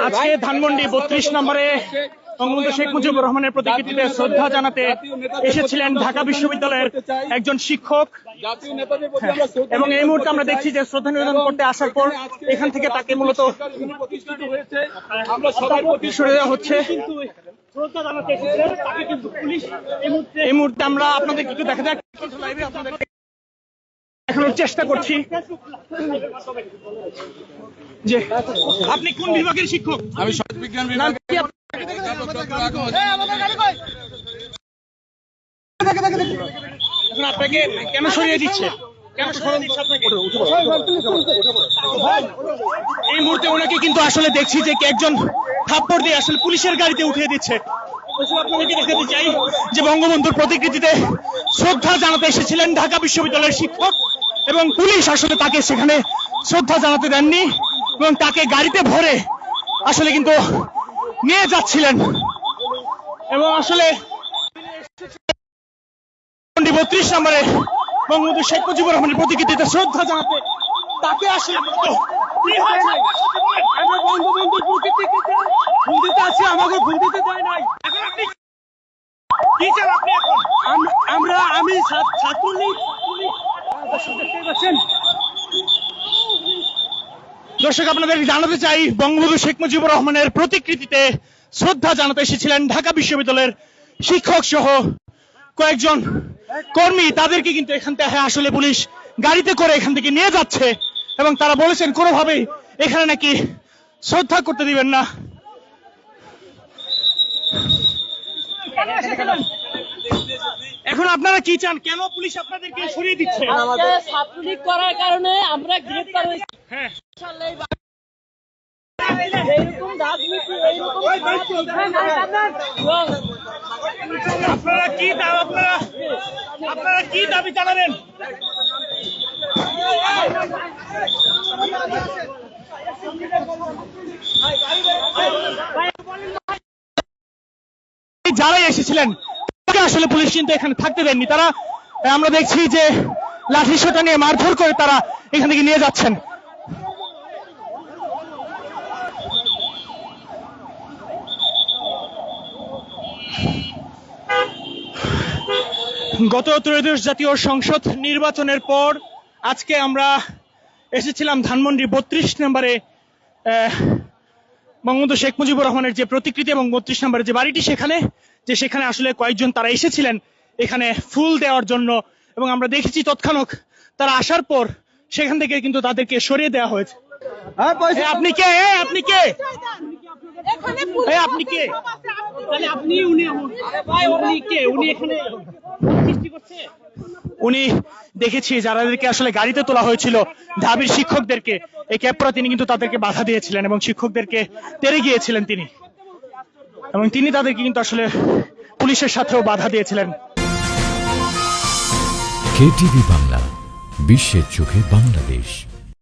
আজকে ধানমন্ডি 32 নম্বরে বঙ্গবন্ধু শেখ মুজিবুর রহমানের প্রতিকৃতিতে শ্রদ্ধা জানাতে এসেছিলেন ঢাকা বিশ্ববিদ্যালয়ের একজন শিক্ষক, এবং এই মুহূর্তে আমরা দেখছি যে শ্রদ্ধা নিবেদন করতে আসার পর এখান থেকে তাকে মূলত সরে দেওয়া হচ্ছে। এই মুহূর্তে আমরা আপনাদের একটু দেখা যাক, দেখানোর চেষ্টা করছি যে আপনি কোন বিভাগের শিক্ষক? আমি সমাজ বিজ্ঞান বিভাগ। আপনাকে কেন সরিয়ে দিচ্ছে? এই মুহূর্তে ওনাকে কিন্তু আসলে দেখছি যে একজন থাপ্পড় দিয়ে আসলে পুলিশের গাড়িতে উঠিয়ে দিচ্ছে। আপনাদেরকে দেখাতে চাই যে বঙ্গবন্ধুর প্রতিকৃতিতে শ্রদ্ধা জানাতে এসেছিলেন ঢাকা বিশ্ববিদ্যালয়ের শিক্ষক, এবং পুলিশ আসলে তাকে সেখানে শ্রদ্ধা জানাতে দেননি এবং তাকে গাড়িতে ভরে আসলে কিন্তু নিয়ে যাচ্ছিলেন। এবং আসলে 32 নম্বরে বঙ্গবন্ধু শেখ মুজিবুর রহমানের প্রতিকৃতিতে শ্রদ্ধা জানাতে তাকে আসলে বঙ্গবন্ধুর প্রতিকৃতিতে ফুল দিতে আছে, আমাকে ফুল দিতে দেয় নাই। আমি ছাত্রলীগ। দর্শক, আপনাদের জানাতে চাই বঙ্গবন্ধু শেখ মুজিবুর রহমানের প্রতিকৃতিতে শ্রদ্ধা জানাতে এসেছিলেন ঢাকা বিশ্ববিদ্যালয়ের শিক্ষক সহ কয়েকজন কর্মী। তাদেরকে কিন্তু এখান থেকে আসলে পুলিশ গাড়িতে করে এখান থেকে নিয়ে যাচ্ছে, এবং তারা বলেছেন কোনোভাবেই এখানে নাকি শ্রদ্ধা করতে দিবেন না। এখন আপনারা কি চান? কেন পুলিশ আপনাদেরকে সরিয়ে দিচ্ছে? ছাত্রলীগ করার কারণে আমরা গ্রেফতার হয়েছি। হ্যাঁ, আপনারা কি দাবি জানাবেন? যারাই এসেছিলেন তাকে আসলে পুলিশ কিন্তু এখানে থাকতে দেননি। তারা, আমরা দেখছি যে লাঠি সোঁটা নিয়ে মারধর করে তারা এখান থেকে নিয়ে যাচ্ছেন। গত ত্রয়োদশ জাতীয় সংসদ নির্বাচনের পর আজকে আমরা এসেছিলাম ধানমন্ডি 32 নম্বরে বঙ্গবন্ধু শেখ মুজিবুর রহমানের যে প্রতিকৃতি এবং 32 নম্বরের যে বাড়িটি, সেখানে আসলে কয়েকজন তারা এসেছিলেন এখানে ফুল দেওয়ার জন্য, এবং আমরা দেখেছি তৎক্ষণাৎ তারা আসার পর সেখান থেকে কিন্তু তাদেরকে সরিয়ে দেওয়া হয়েছে। আপনি কে? আপনি কে? আপনি কে? উনি দেখেছি যাদেরকে আসলে গাড়িতে তোলা হয়েছিল ঢাবির শিক্ষকদেরকে, এই ক্যাপরা তিনি কিন্তু তাদেরকে বাধা দিয়েছিলেন এবং শিক্ষকদেরকে তেড়ে গিয়েছিলেন তিনি, এবং তিনি তাদেরকে কিন্তু আসলে পুলিশের সাথেও বাধা দিয়েছিলেন। কেটিভি বাংলা, বিশ্বের চোখে বাংলাদেশ।